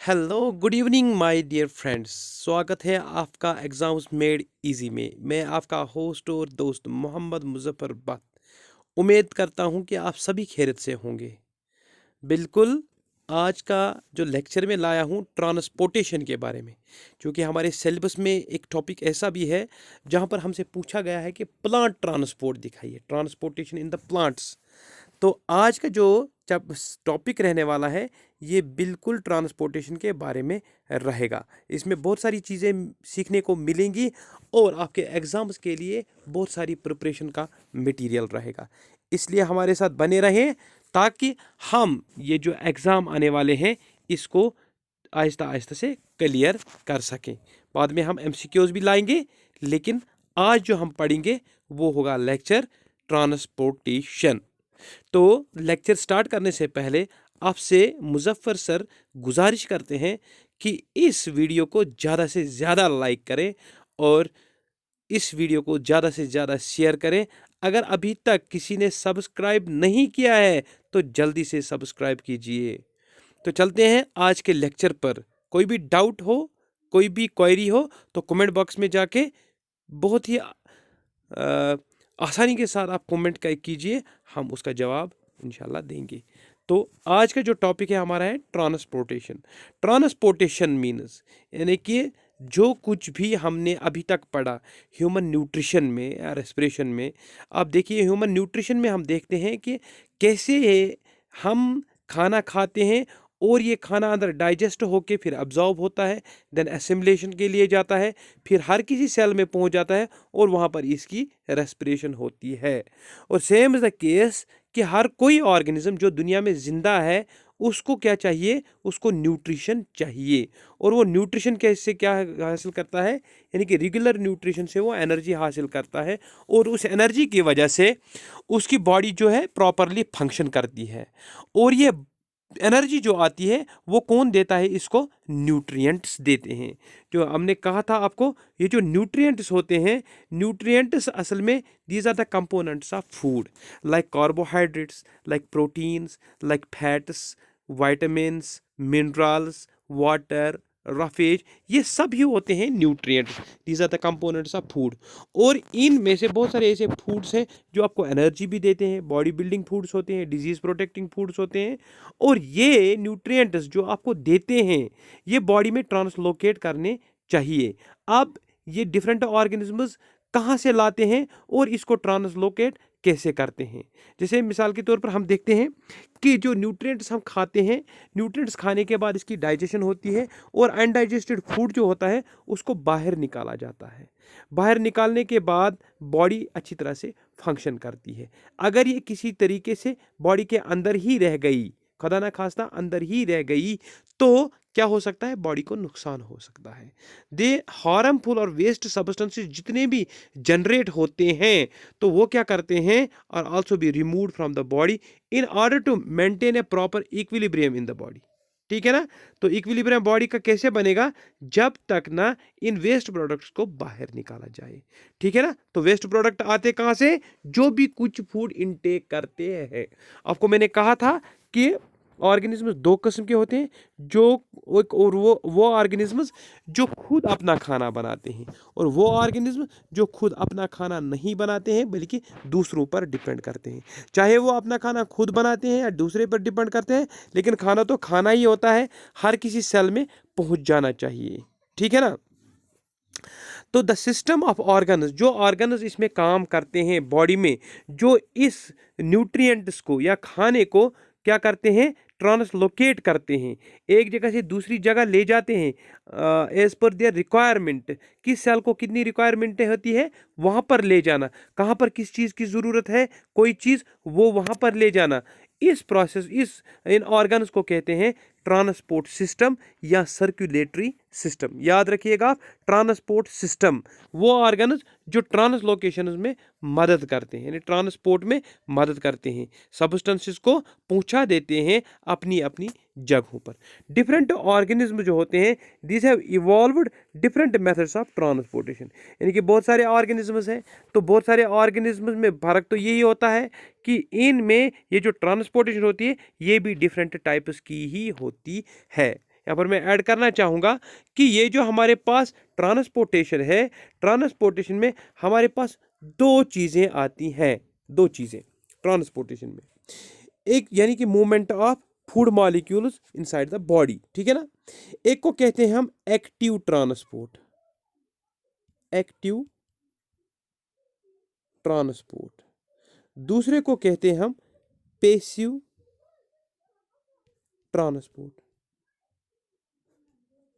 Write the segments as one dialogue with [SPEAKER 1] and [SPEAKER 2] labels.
[SPEAKER 1] Hello good evening my dear friends. स्वागत है आपका एग्ज़ाम्स मेड इजी में। मैं आपका होस्ट और दोस्त मोहम्मद मुजफ्फर बट उम्मीद करता हूं कि आप सभी खैरियत से होंगे। बिल्कुल। आज का जो लेक्चर में लाया हूं ट्रांसपोर्टेशन के बारे में, क्योंकि हमारे सिलेबस में एक टॉपिक ऐसा भी है जहां पर हमसे पूछा गया है कि प्लांट ट्रांसपोर्ट दिखाइए, ट्रांसपोर्टेशन इन द प्लांट्स। तो आज का जो जब टॉपिक रहने वाला है ये बिल्कुल ट्रांसपोर्टेशन के बारे में रहेगा। इसमें बहुत सारी चीज़ें सीखने को मिलेंगी और आपके एग्ज़ाम्स के लिए बहुत सारी प्रिपरेशन का मटेरियल रहेगा। इसलिए हमारे साथ बने रहें ताकि हम ये जो एग्ज़ाम आने वाले हैं इसको आहिस्ता आहिस्ता से क्लियर कर सकें। बाद में हम एमसीक्यूज़ भी लाएंगे, लेकिन आज जो हम पढ़ेंगे वो होगा लेक्चर ट्रांसपोर्टेशन। तो लेक्चर स्टार्ट करने से पहले आपसे मुजफ्फर सर गुजारिश करते हैं कि इस वीडियो को ज़्यादा से ज़्यादा लाइक करें और इस वीडियो को ज़्यादा से ज़्यादा शेयर करें। अगर अभी तक किसी ने सब्सक्राइब नहीं किया है तो जल्दी से सब्सक्राइब कीजिए। तो चलते हैं आज के लेक्चर पर। कोई भी डाउट हो, कोई भी क्वेरी हो तो कमेंट बॉक्स में जाके बहुत ही आसानी के साथ आप कमेंट कीजिए, हम उसका जवाब इंशाल्लाह देंगे। तो आज का जो टॉपिक है हमारा है ट्रांसपोर्टेशन। ट्रांसपोर्टेशन मीन्स यानी कि जो कुछ भी हमने अभी तक पढ़ा ह्यूमन न्यूट्रिशन में या रेस्पिरेशन में। आप देखिए ह्यूमन न्यूट्रिशन में हम देखते हैं कि कैसे हम खाना खाते हैं और ये खाना अंदर डाइजेस्ट होके फिर अब्जॉर्ब होता है, देन एसिमिलेशन के लिए जाता है, फिर हर किसी सेल में पहुंच जाता है और वहाँ पर इसकी रेस्पिरेशन होती है। और सेम इज़ द केस कि हर कोई ऑर्गेनिज्म जो दुनिया में ज़िंदा है उसको क्या चाहिए, उसको न्यूट्रिशन चाहिए। और वो न्यूट्रिशन कैसे क्या हासिल करता है, यानी कि रेगुलर न्यूट्रिशन से वो एनर्जी हासिल करता है और उस एनर्जी की वजह से उसकी बॉडी जो है प्रॉपरली फंक्शन करती है। और ये एनर्जी जो आती है वो कौन देता है, इसको न्यूट्रिएंट्स देते हैं। जो हमने कहा था आपको, ये जो न्यूट्रिएंट्स होते हैं, न्यूट्रिएंट्स असल में these are the components of food like carbohydrates, like proteins, like fats, vitamins, minerals, water, roughage, ये सब ही होते हैं nutrients. These are the components of food. और इनमें से बहुत सारे ऐसे फूड्स हैं जो आपको एनर्जी भी देते हैं, बॉडी बिल्डिंग फूड्स होते हैं, डिजीज प्रोटेक्टिंग फूड्स होते हैं। और ये न्यूट्रिएंट्स जो आपको देते हैं ये बॉडी में ट्रांसलोकेट करने चाहिए। अब ये डिफरेंट ऑर्गेनिजम्स कहाँ से लाते हैं और इसको ट्रांसलोकेट कैसे करते हैं। जैसे मिसाल के तौर पर हम देखते हैं कि जो न्यूट्रिएंट्स हम खाते हैं, न्यूट्रिएंट्स खाने के बाद इसकी डाइजेशन होती है और अनडाइजेस्टेड फूड जो होता है उसको बाहर निकाला जाता है। बाहर निकालने के बाद बॉडी अच्छी तरह से फंक्शन करती है। अगर ये किसी तरीके से बॉडी के अंदर ही रह गई, खुदा ना खास्ता अंदर ही रह गई, तो क्या हो सकता है, बॉडी को नुकसान हो सकता है। दे हार्मफुल और वेस्ट सब्सटेंसेस जितने भी जनरेट होते हैं तो वो क्या करते हैं, और also be removed from the body in order to maintain a proper equilibrium in the body. ठीक है ना। तो इक्विलिब्रियम बॉडी का कैसे बनेगा, जब तक ना इन वेस्ट प्रोडक्ट्स को बाहर निकाला जाए। ठीक है ना। तो वेस्ट प्रोडक्ट आते कहाँ से, जो भी कुछ फूड इनटेक करते हैं। आपको मैंने कहा था कि ऑर्गेनिज्म्स दो किस्म के होते हैं, जो और वो ऑर्गेनिज्म्स जो खुद अपना खाना बनाते हैं और वो ऑर्गेनिज्म जो खुद अपना खाना नहीं बनाते हैं बल्कि दूसरों पर डिपेंड करते हैं। चाहे वो अपना खाना खुद बनाते हैं या दूसरे पर डिपेंड करते हैं, लेकिन खाना तो खाना ही होता है, हर किसी सेल में पहुंच जाना चाहिए। ठीक है ना। तो द सिस्टम ऑफ ऑर्गन्स, जो ऑर्गन्स इसमें काम करते हैं बॉडी में, जो इस न्यूट्रिएंट्स को या खाने को क्या करते हैं, ट्रांसलोकेट करते हैं, एक जगह से दूसरी जगह ले जाते हैं एज पर देयर रिक्वायरमेंट। किस सेल को कितनी रिक्वायरमेंट होती है वहाँ पर ले जाना, कहाँ पर किस चीज़ की ज़रूरत है कोई चीज़ वो वहाँ पर ले जाना। इस प्रोसेस, इन ऑर्गन्स को कहते हैं ट्रांसपोर्ट सिस्टम या सर्कुलेटरी सिस्टम। याद रखिएगा आप, ट्रांसपोर्ट सिस्टम वो ऑर्गन्स जो ट्रांसलोकेशन में मदद करते हैं, यानी ट्रांसपोर्ट में मदद करते हैं, सब्सटेंसेस को पहुंचा देते हैं अपनी अपनी जगहों पर। डिफरेंट ऑर्गेनिज्म जो होते हैं, this have evolved different methods of transportation. यानी कि बहुत सारे ऑर्गेनिजम्स हैं, तो बहुत सारे ऑर्गेनिजम्स में फर्क तो यही होता है कि इनमें ये जो ट्रांसपोर्टेशन होती है ये भी डिफरेंट टाइप्स की ही होती है। यहाँ पर मैं ऐड करना चाहूँगा कि ये जो हमारे पास ट्रांसपोर्टेशन है, ट्रांसपोर्टेशन में हमारे पास दो चीज़ें आती हैं, दो चीज़ें ट्रांसपोर्टेशन में। एक यानी कि movement of food molecules inside the body, ठीक है ना। एक को कहते हैं हम एक्टिव ट्रांसपोर्ट, एक्टिव ट्रांसपोर्ट। दूसरे को कहते हैं हम पैसिव ट्रांसपोर्ट।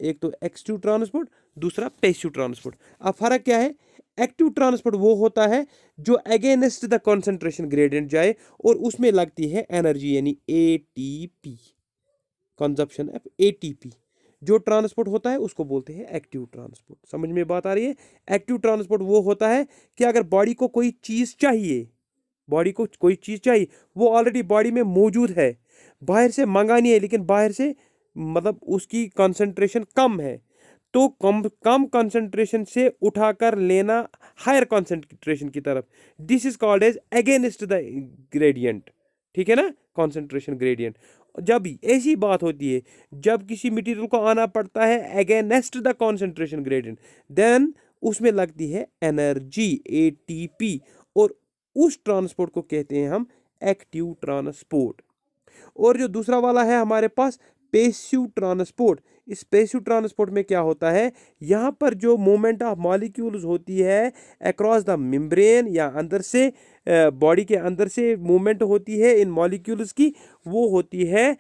[SPEAKER 1] एक तो एक्टिव ट्रांसपोर्ट, दूसरा पैसिव ट्रांसपोर्ट। अब फर्क क्या है? एक्टिव ट्रांसपोर्ट वो होता है जो अगेंस्ट द कंसंट्रेशन ग्रेडियंट जाए और उसमें लगती है एनर्जी यानी एटीपी, कंजप्शन ऑफ एटीपी। जो ट्रांसपोर्ट होता है उसको बोलते हैं एक्टिव ट्रांसपोर्ट। समझ में बात आ रही है? एक्टिव ट्रांसपोर्ट वो होता है कि अगर बॉडी को कोई चीज़ चाहिए, बॉडी को कोई चीज़ चाहिए, वो ऑलरेडी बॉडी में मौजूद है, बाहर से मंगानी है, लेकिन बाहर से मतलब उसकी कंसंट्रेशन कम है, तो कम कम कंसंट्रेशन से उठाकर लेना हायर कंसंट्रेशन की तरफ, this is called as against the gradient, ठीक है ना, कंसंट्रेशन ग्रेडियंट। जब ऐसी बात होती है, जब किसी मटेरियल को आना पड़ता है against the concentration gradient, then उसमें लगती है एनर्जी एटीपी, और उस ट्रांसपोर्ट को कहते हैं हम एक्टिव ट्रांसपोर्ट। और जो दूसरा वाला है हमारे पास पैसिव ट्रांसपोर्ट, इस पैसिव ट्रांसपोर्ट में क्या होता है, यहाँ पर जो मूवमेंट ऑफ मॉलिक्यूल्स होती है अक्रॉस द मेम्ब्रेन, या अंदर से बॉडी के अंदर से मूवमेंट होती है इन मॉलिक्यूल्स की, वो होती है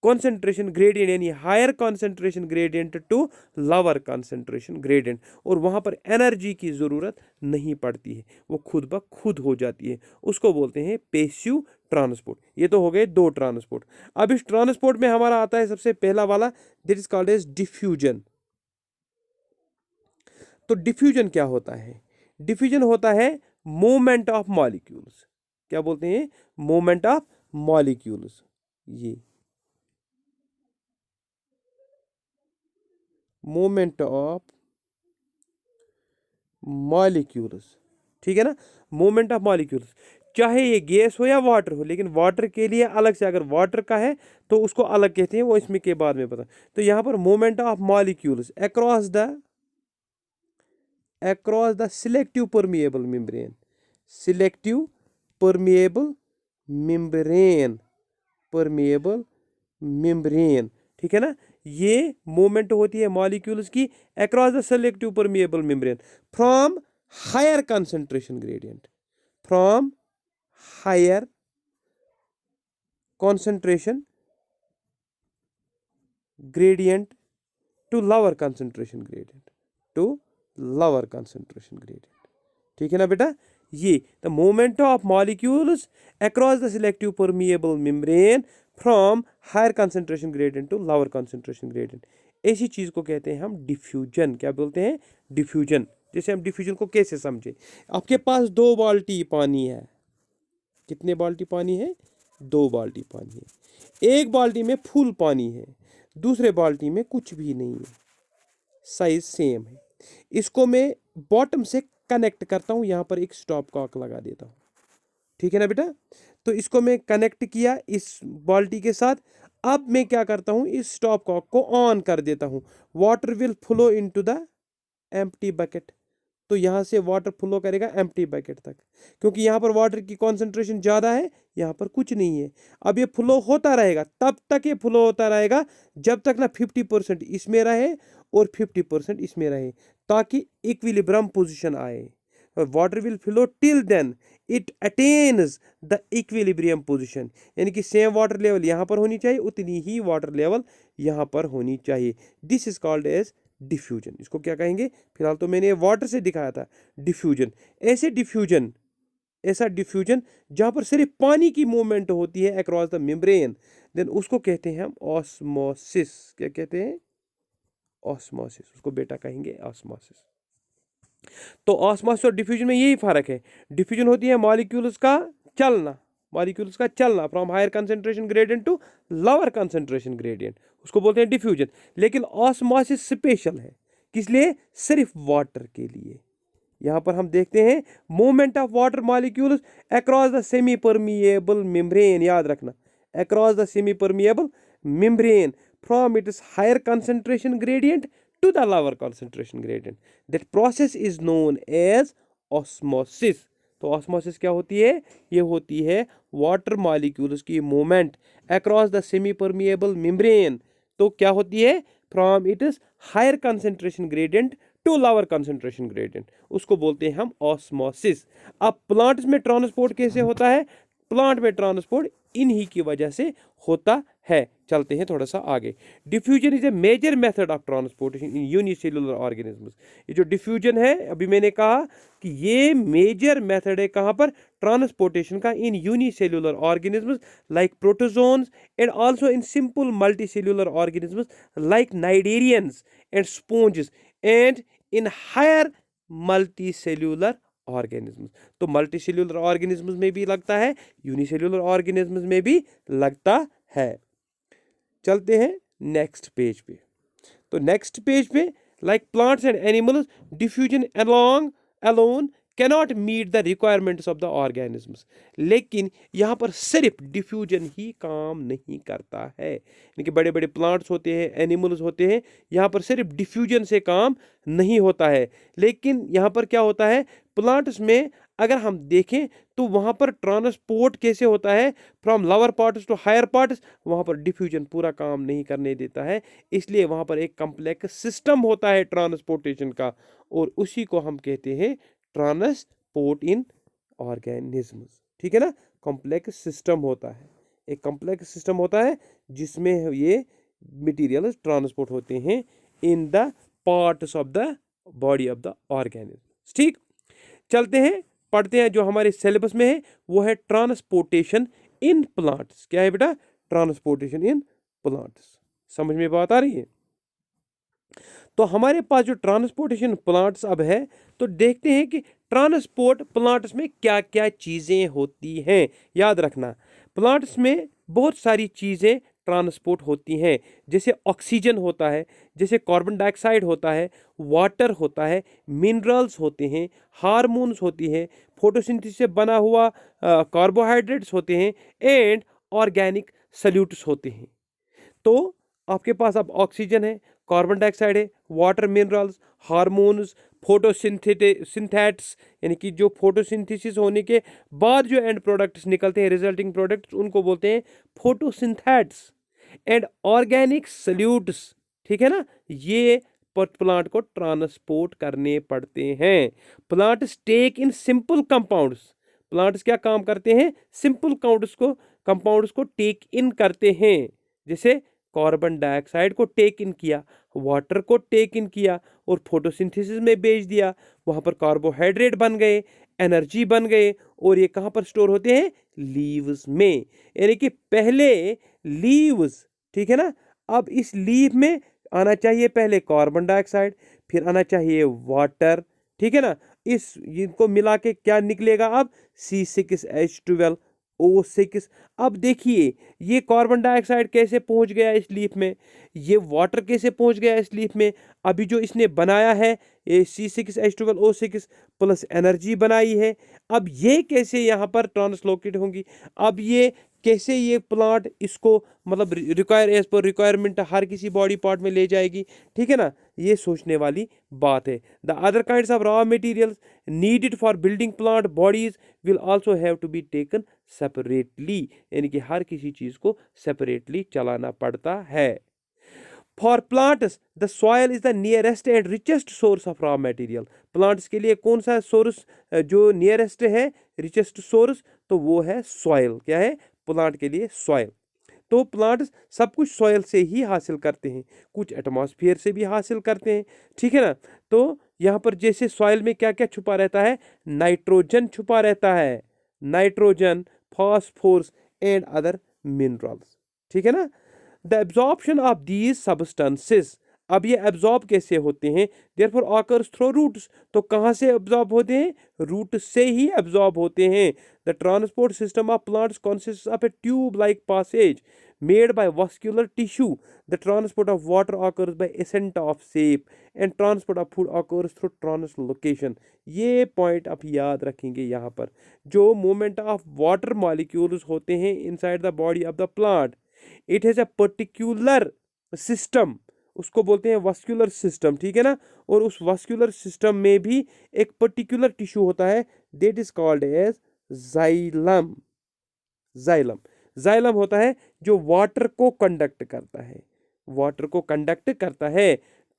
[SPEAKER 1] कॉन्सेंट्रेशन ग्रेडियंट, यानी higher concentration gradient to lower concentration gradient, और वहाँ पर एनर्जी की ज़रूरत नहीं पड़ती है, वो खुद ब खुद हो जाती है, उसको बोलते हैं पैसिव ट्रांसपोर्ट। ये तो हो गए दो ट्रांसपोर्ट। अब इस ट्रांसपोर्ट में हमारा आता है सबसे पहला वाला, that is called as diffusion. तो डिफ्यूजन क्या होता है? डिफ्यूजन होता है मूवमेंट ऑफ मॉलिक्यूल्स। क्या बोलते हैं? Movement of molecules. ये मूवमेंट ऑफ मॉलिक्यूल्स, ठीक है ना, मूवमेंट ऑफ मॉलिक्यूल्स, चाहे ये गैस हो या वाटर हो, लेकिन वाटर के लिए अलग से, अगर वाटर का है तो उसको अलग कहते हैं, वो इसमें के बाद में पता। तो यहाँ पर movement of molecules across the selective permeable membrane, selective permeable membrane, permeable membrane, ठीक है ना। ये मूवमेंट होती है मॉलिक्यूल्स की across the selective permeable membrane from higher concentration gradient, from higher concentration gradient to lower concentration gradient, to lower concentration gradient, ठीक है ना बेटा। ये the movement of molecules across the selective permeable membrane from higher concentration gradient to lower concentration gradient, ऐसी चीज को कहते हैं हम डिफ्यूजन। क्या बोलते हैं? डिफ्यूजन। जैसे हम डिफ्यूजन को कैसे समझे? आपके पास 2 बाल्टी पानी है। कितने बाल्टी पानी है? 2 बाल्टी पानी है। एक बाल्टी में फुल पानी है, दूसरे बाल्टी में कुछ भी नहीं है, साइज सेम है। इसको मैं बॉटम से कनेक्ट करता हूँ, यहाँ पर एक स्टॉप कॉक लगा देता हूँ, ठीक है ना बेटा। तो इसको मैं कनेक्ट किया इस बाल्टी के साथ। अब मैं क्या करता हूँ, इस स्टॉप कॉक को ऑन कर देता हूँ। Water will flow into the empty bucket, तो यहाँ से वाटर फ्लो करेगा एम्प्टी बकेट तक, क्योंकि यहाँ पर वाटर की कॉन्सेंट्रेशन ज़्यादा है, यहाँ पर कुछ नहीं है। अब ये फ्लो होता रहेगा, तब तक ये फ्लो होता रहेगा जब तक ना 50% इसमें रहे और 50% इसमें रहे, ताकि इक्विलिब्रियम पोजीशन आए। Water will flow till then it attains the equilibrium position, यानी कि सेम वाटर लेवल यहाँ पर होनी चाहिए, उतनी ही वाटर लेवल यहाँ पर होनी चाहिए। This is called as diffusion. इसको क्या कहेंगे? फिलहाल तो मैंने वाटर से दिखाया था, डिफ्यूजन। ऐसा डिफ्यूजन जहाँ पर सिर्फ पानी की मूवमेंट होती है अक्रॉस द मेम्ब्रेन, देन उसको कहते हैं हम ऑस्मोसिस। क्या कहते हैं? ऑस्मोसिस। उसको बेटा कहेंगे ऑस्मोसिस। तो ऑस्मोसिस और डिफ्यूजन में यही फर्क है। डिफ्यूजन होती है मॉलिक्यूल्स का चलना, मॉलिक्यूल्स का चलना from higher concentration gradient to lower concentration gradient, उसको बोलते हैं डिफ्यूजन। लेकिन ऑस्मोसिस स्पेशल है, किस लिए? सिर्फ वाटर के लिए। यहाँ पर हम देखते हैं movement of water molecules across the semi permeable membrane, याद रखना, across the semi permeable membrane from its higher concentration gradient to the lower concentration gradient. That process is known as osmosis. तो osmosis क्या होती है? ये होती है water molecules की movement across the semi-permeable membrane. तो क्या होती है? From its higher concentration gradient to lower concentration gradient, उसको बोलते हैं हम osmosis. अब प्लांट्स में ट्रांसपोर्ट कैसे होता है? प्लांट में ट्रांसपोर्ट इन्हीं की वजह से होता है. चलते हैं थोड़ा सा आगे. Diffusion is a major method of transportation in unicellular organisms. ये जो डिफ्यूजन है, अभी मैंने कहा कि ये मेजर मेथड है कहाँ पर? ट्रांसपोर्टेशन का in unicellular organisms like protozoans and also in simple multicellular organisms like cnidarians and sponges and in higher multicellular organisms. तो मल्टीसेलुलर ऑर्गेनिजम्स में भी लगता है, यूनिसेलुलर ऑर्गेनिजम्स में भी लगता है. चलते हैं नेक्स्ट पेज पे. तो नेक्स्ट पेज पे like plants and animals diffusion alone cannot meet the requirements of the organisms. लेकिन यहाँ पर सिर्फ डिफ्यूजन ही काम नहीं करता है. यानी कि बड़े बड़े प्लांट्स होते हैं, एनिमल्स होते हैं, यहाँ पर सिर्फ डिफ्यूजन से काम नहीं होता है. लेकिन यहाँ पर क्या होता है? प्लांट्स में अगर हम देखें तो वहाँ पर ट्रांसपोर्ट कैसे होता है from lower parts to higher parts, वहाँ पर डिफ्यूजन पूरा काम नहीं करने देता है. इसलिए वहाँ पर एक कम्प्लेक्स सिस्टम होता है ट्रांसपोर्टेशन का, और उसी को हम कहते हैं ट्रांसपोर्ट इन ऑर्गेनिजम्स. ठीक है ना? कॉम्प्लेक्स सिस्टम होता है, एक कॉम्प्लेक्स सिस्टम होता है जिसमें ये मटेरियल ट्रांसपोर्ट होते हैं in the parts of the body of the organism. ठीक, चलते हैं पढ़ते हैं. जो हमारे सिलेबस में है वो है ट्रांसपोर्टेशन इन प्लांट्स. क्या है बेटा? Transportation in plants. समझ में बात आ रही है? तो हमारे पास जो ट्रांसपोर्टेशन प्लांट्स अब है, तो देखते हैं कि ट्रांसपोर्ट प्लांट्स में क्या क्या चीज़ें होती हैं. याद रखना, प्लांट्स में बहुत सारी चीज़ें ट्रांसपोर्ट होती हैं. जैसे ऑक्सीजन होता है, जैसे कार्बन डाइऑक्साइड होता है, वाटर होता है, मिनरल्स होते हैं, हार्मोन्स होती हैं, फोटोसिंथेसिस से बना हुआ कार्बोहाइड्रेट्स होते हैं, एंड ऑर्गेनिक सल्यूट्स होते हैं. तो आपके पास अब ऑक्सीजन है, कार्बन डाइऑक्साइड है, वाटर, मिनरल्स, हार्मोन्स, फोटोसिंथेट्स यानी कि जो फोटोसिंथेसिस होने के बाद जो एंड प्रोडक्ट्स निकलते हैं, रिजल्टिंग प्रोडक्ट्स, उनको बोलते हैं फोटोसिंथेट्स, एंड ऑर्गेनिक सल्यूट्स. ठीक है ना? ये प्लांट को ट्रांसपोर्ट करने पड़ते हैं. Plants take in simple compounds. Plants क्या काम करते हैं? सिंपल कंपाउंड्स को टेक इन करते हैं. जैसे कार्बन डाइऑक्साइड को टेक इन किया, वाटर को टेक इन किया और फोटोसिंथेसिस में भेज दिया. वहाँ पर कार्बोहाइड्रेट बन गए, एनर्जी बन गए, और ये कहाँ पर स्टोर होते हैं? लीव्स में. यानी कि पहले लीव्स, ठीक है ना? अब इस लीव में आना चाहिए पहले कार्बन डाइऑक्साइड, फिर आना चाहिए वाटर. ठीक है ना? इनको मिला के क्या निकलेगा अब? C6H12O6. अब देखिए ये कार्बन डाइऑक्साइड कैसे पहुंच गया इस लीफ में, ये वाटर कैसे पहुंच गया इस लीफ में. अभी जो इसने बनाया है ये C6H12O6 प्लस एनर्जी बनाई है. अब ये कैसे यहाँ पर ट्रांसलोकेट होंगी? अब ये कैसे ये प्लांट इसको मतलब एज पर रिक्वायरमेंट हर किसी बॉडी पार्ट में ले जाएगी? ठीक है ना? ये सोचने वाली बात है. The other kinds of raw materials needed for building plant bodies will also have to be taken separately. यानी कि हर किसी चीज को सेपरेटली चलाना पड़ता है. For plants the soil is the nearest and richest source of raw material. Plants के लिए कौन सा सोर्स जो नियरेस्ट है, रिचेस्ट सोर्स? तो वो है सॉयल. क्या है प्लांट के लिए? सॉयल. तो प्लांट्स सब कुछ सॉयल से ही हासिल करते हैं, कुछ एटमॉस्फेयर से भी हासिल करते हैं. ठीक है ना? तो यहाँ पर जैसे सॉयल में क्या क्या छुपा रहता है? नाइट्रोजन छुपा रहता है, nitrogen, phosphorus and other minerals. ठीक है ना? The absorption of these substances. अब ये एब्जॉर्ब कैसे होते हैं? Therefore occurs through roots. तो कहाँ से एब्जॉर्ब होते हैं? रूट से ही एब्जॉर्ब होते हैं. The transport system of plants consist of a tube like passage made by vascular tissue. The transport of water occurs by ascent of shape and transport of food occurs through translocation. ये point आप याद रखेंगे. यहाँ पर जो movement of water molecules होते हैं inside the body of the plant, it has a particular system, उसको बोलते हैं वास्कुलर सिस्टम, ठीक है ना। और उस वास्कुलर सिस्टम में भी एक पर्टिकुलर टिश्यू होता है, that is called as xylem. Xylem, xylem होता है जो वाटर को कंडक्ट करता है, वाटर को कंडक्ट करता है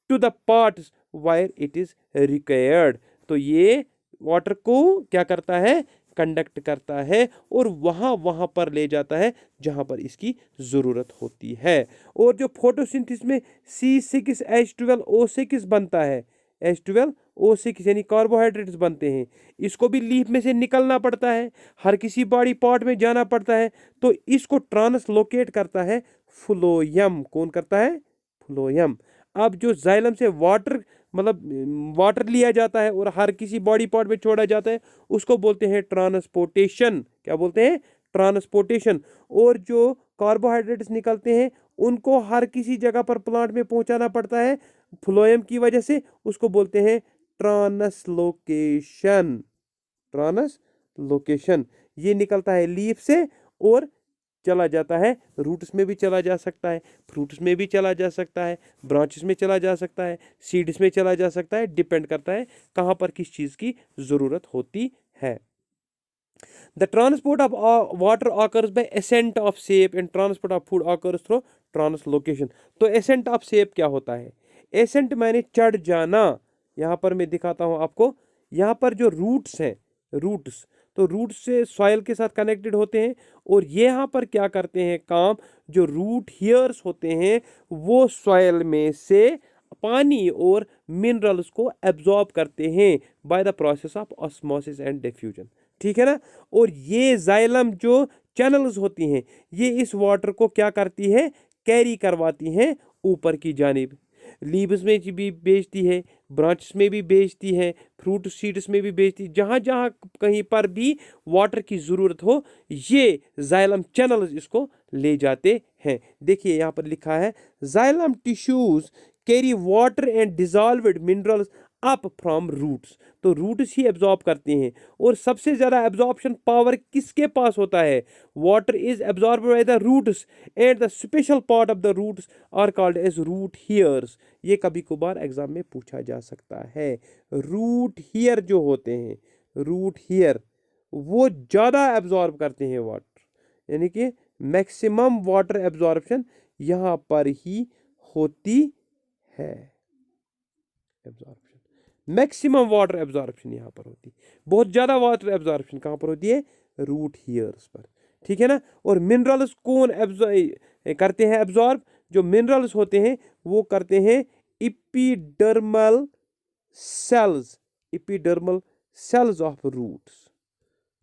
[SPEAKER 1] to the parts where it is required. तो ये वाटर को क्या करता है, कंडक्ट करता है और वहां वहां पर ले जाता है जहां पर इसकी जरूरत होती है। और जो फोटोसिंथेसिस में C6H12O6 बनता है, H12O6 यानी कार्बोहाइड्रेट्स बनते हैं, इसको भी लीफ में से निकलना पड़ता है, हर किसी बॉडी पार्ट में जाना पड़ता है। तो इसको ट्रांसलोकेट करता है फ्लोयम। कौन करता है, फ्लोयम। अब जो जाइलम से वाटर मतलब वाटर लिया जाता है और हर किसी बॉडी पार्ट में छोड़ा जाता है, उसको बोलते हैं ट्रांसपोर्टेशन। क्या बोलते हैं, ट्रांसपोर्टेशन। और जो कार्बोहाइड्रेट्स निकलते हैं उनको हर किसी जगह पर प्लांट में पहुंचाना पड़ता है फ्लोएम की वजह से, उसको बोलते हैं ट्रांसलोकेशन। ट्रांसलोकेशन, ये निकलता है लीफ से और चला जाता है, रूट्स में भी चला जा सकता है, फ्रूट्स में भी चला जा सकता है, ब्रांचेस में चला जा सकता है, सीड्स में चला जा सकता है, डिपेंड करता है कहाँ पर किस चीज़ की ज़रूरत होती है। The transport of water occurs by ascent of shape and transport of food occurs through translocation। तो ascent of shape क्या होता है, ascent माने चढ़ जाना। यहाँ पर मैं दिखाता हूँ आपको, यहाँ पर जो रूट्स हैं, रूट्स, तो रूट्स से सॉइल के साथ कनेक्टेड होते हैं और ये यहाँ पर क्या करते हैं काम, जो रूट हियर्स होते हैं वो सॉइल में से पानी और मिनरल्स को एब्जॉर्ब करते हैं by the process of osmosis and diffusion, ठीक है ना। और ये जाइलम जो चैनल्स होती हैं, ये इस वाटर को क्या करती है, कैरी करवाती हैं ऊपर की जानिब। लीव्स में भी बेचती है, ब्रांचेस में भी बेचती है, फ्रूट सीड्स में भी बेचती है, जहाँ जहाँ कहीं पर भी वाटर की ज़रूरत हो ये जाइलम चैनल्स इसको ले जाते हैं। देखिए यहाँ पर लिखा है xylem tissues carry water and dissolved minerals up from roots. तो रूट्स ही एब्जॉर्ब करते हैं और सबसे ज़्यादा एब्जॉर्प्शन पावर किसके पास होता है, water is absorb by the roots and the special part of the roots are called as root hairs. ये कभी कभार एग्जाम में पूछा जा सकता है। रूट हियर जो होते हैं, रूट हियर वो ज़्यादा एब्जॉर्ब करते हैं वाटर, यानी कि मैक्सिमम वाटर एब्जॉर्प्शन यहाँ पर ही होती है। एब्जॉर्प्शन, मैक्सिमम वाटर एब्जॉर्प्शन यहाँ पर होती है, बहुत ज़्यादा वाटर एब्जॉर्प्शन कहाँ पर होती है, रूट हियर्स पर, ठीक है ना। और मिनरल्स कौन करते हैं एब्जॉर्ब, जो मिनरल्स होते हैं वो करते हैं epidermal cells, epidermal cells of roots.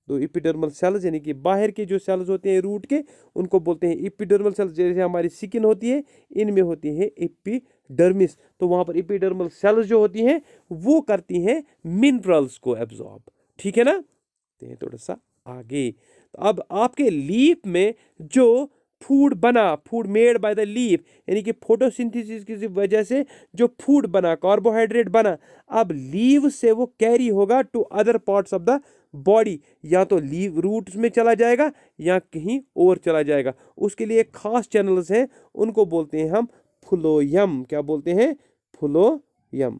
[SPEAKER 1] तो इपिडर्मल सेल्स यानी कि बाहर के जो सेल्स होते हैं रूट के, उनको बोलते हैं इपिडर्मल सेल्स। जैसे हमारी स्किन होती है, इनमें होती है एपिडर्मिस, तो वहां पर एपिडर्मल सेल्स जो होती हैं वो करती हैं मिनरल्स को एब्जॉर्ब, ठीक है ना। तो थोड़ा सा आगे, तो अब आपके लीफ में जो फूड बना, food made by the leaf, यानी कि फोटोसिंथेसिस की वजह से जो फूड बना, कार्बोहाइड्रेट बना, अब लीव से वो कैरी होगा to other parts of the body, या तो लीव रूट्स में चला जाएगा या कहीं और चला जाएगा। उसके लिए खास चैनल्स हैं, उनको बोलते हैं हम फ्लोयम। क्या बोलते हैं, फ्लोयम,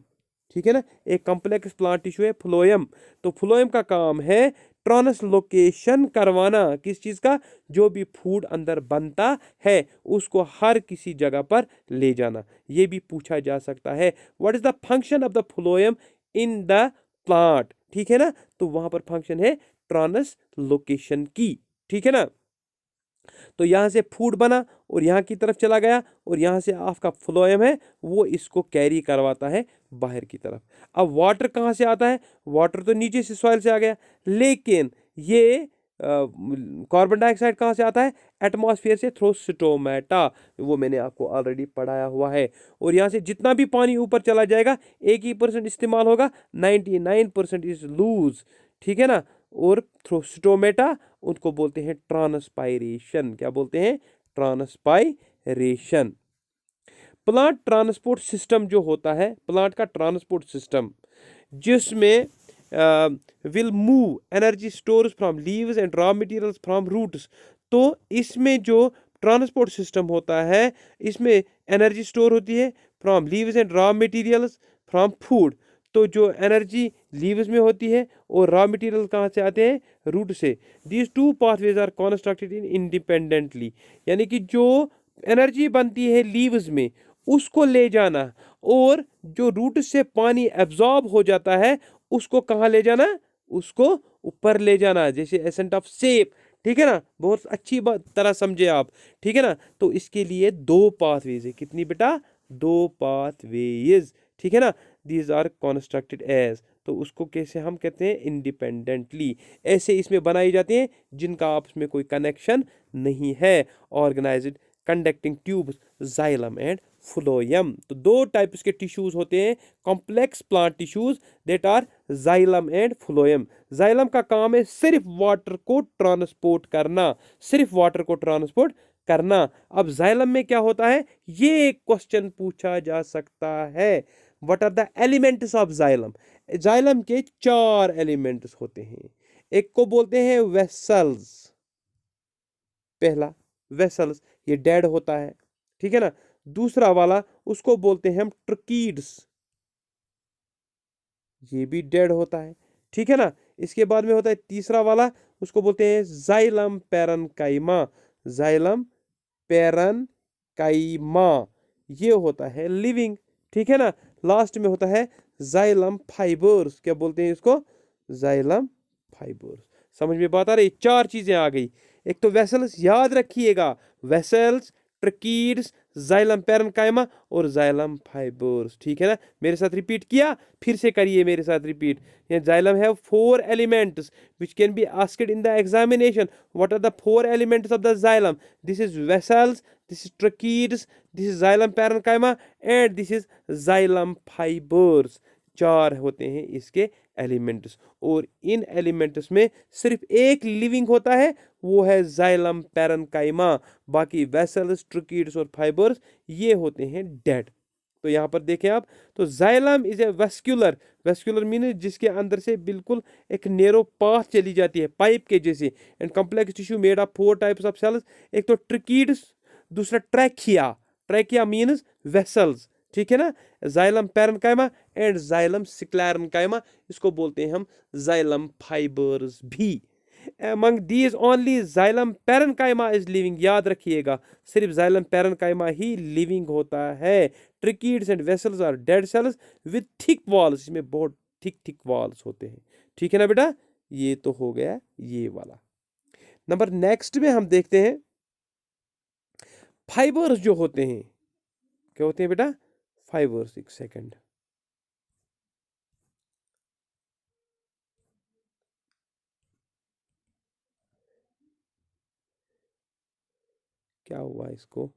[SPEAKER 1] ठीक है ना। एक कॉम्प्लेक्स प्लांट टिश्यू है फ्लोयम। तो फ्लोयम का काम है ट्रांसलोकेशन करवाना, किस चीज़ का, जो भी फूड अंदर बनता है उसको हर किसी जगह पर ले जाना। ये भी पूछा जा सकता है, what is the function of the phloem in the plant, ठीक है ना। तो वहां पर फंक्शन है ट्रांसलोकेशन की, ठीक है ना। तो यहाँ से फूड बना और यहाँ की तरफ चला गया और यहाँ से आपका फ्लोएम है वो इसको कैरी करवाता है बाहर की तरफ। अब वाटर कहाँ से आता है, वाटर तो नीचे से सॉइल से आ गया, लेकिन ये कार्बन डाइऑक्साइड कहाँ से आता है, एटमॉस्फेयर से थ्रू स्टोमेटा, वो मैंने आपको ऑलरेडी पढ़ाया हुआ है। और यहाँ से जितना भी पानी ऊपर चला जाएगा 1% इस्तेमाल होगा, 99% इज लूज, ठीक है ना। और थ्रू स्टोमेटा उनको बोलते हैं ट्रांसपायरेशन। क्या बोलते हैं, ट्रांसपायरेशन। प्लांट ट्रांसपोर्ट सिस्टम जो होता है, प्लांट का ट्रांसपोर्ट सिस्टम जिसमें will move energy stores from leaves and raw materials from roots. तो इसमें जो ट्रांसपोर्ट सिस्टम होता है, इसमें एनर्जी स्टोर होती है from leaves and raw materials from food. तो जो एनर्जी लीव्स में होती है और रॉ मटेरियल कहाँ से आते हैं, रूट से। These two pathways are constructed in independently, यानी कि जो एनर्जी बनती है लीव्स में उसको ले जाना, और जो रूट से पानी एब्जॉर्ब हो जाता है उसको कहाँ ले जाना, उसको ऊपर ले जाना, जैसे एसेंट ऑफ सेप। ठीक है ना, बहुत अच्छी बात तरह समझे आप। ठीक है ना, तो इसके लिए दो पाथवेज है, कितनी बेटा, दो पाथवेज। ठीक है ना, दीज आर कंस्ट्रक्टेड एज, तो उसको कैसे हम कहते हैं, इंडिपेंडेंटली। ऐसे इसमें बनाई जाती हैं जिनका आपस में कोई कनेक्शन नहीं है। Organized conducting tubes, xylem and phloem. तो दो टाइप्स के टिश्यूज होते हैं, complex plant tissues that are xylem and phloem. Xylem का काम है सिर्फ वाटर को ट्रांसपोर्ट करना, सिर्फ वाटर को ट्रांसपोर्ट करना। अब जाइलम में क्या होता है, ये एक क्वेश्चन पूछा जा सकता है, what are the elements of xylem. Xylem के चार एलिमेंट्स होते हैं। एक को बोलते हैं वेसल्स, पहला वेसल्स, ये डेड होता है। ठीक है ना, दूसरा वाला उसको बोलते हैं हम ट्रकीड्स, ये भी डेड होता है। ठीक है ना, इसके बाद में होता है तीसरा वाला, उसको बोलते हैं जाइलम पैरेन्काइमा, जाइलम पैरेन्काइमा, ये होता है लिविंग। ठीक है ना, लास्ट में होता है जाइलम फाइबर्स, क्या बोलते हैं इसको, जाइलम फाइबर्स। समझ में बात आ रही, चार चीजें आ गई। एक तो वेसल्स, याद रखिएगा, वेसल्स, ट्रकीड्स, जाइलम पैरेन्काइमा और जाइलम फाइबर्स। ठीक है ना, मेरे साथ रिपीट किया, फिर से करिए मेरे साथ repeat. Xylem have four elements which can be asked in the examination. What are the four elements of the xylem? This is vessels, this is tracheids, this is xylem parenchyma and this is xylem fibers। चार होते हैं इसके elements, और इन elements में सिर्फ एक living होता है, वो है जाइलम पैरेन्काइमा। बाकी वेसल्स, ट्रकीड्स और फाइबर्स ये होते हैं डेड। तो यहाँ पर देखें आप, तो xylem is a vascular, vascular mean जिसके अंदर से बिल्कुल एक नेरो पाथ चली जाती है पाइप के जैसे, and complex tissue made of four types of cells. एक तो ट्रकीड्स, दूसरा ट्रैकिया, ट्रैकिया मीन्स वेसल्स। ठीक है ना, xylem parenchyma and xylem sclerenchyma, इसको बोलते हैं हम जाइलम फाइबर्स भी। among these only xylem parenchyma is living, याद रखिएगा, सिर्फ xylem parenchyma ही लिविंग होता है। Tracheids and vessels are dead cells with thick walls, इसमें बहुत थिक थिक वॉल्स होते हैं। ठीक है ना बेटा, ये तो हो गया ये वाला नंबर। नेक्स्ट में हम देखते हैं फाइबर्स जो होते हैं, क्या होते हैं बेटा, फाइबर्स। एक सेकंड, क्या हुआ इसको,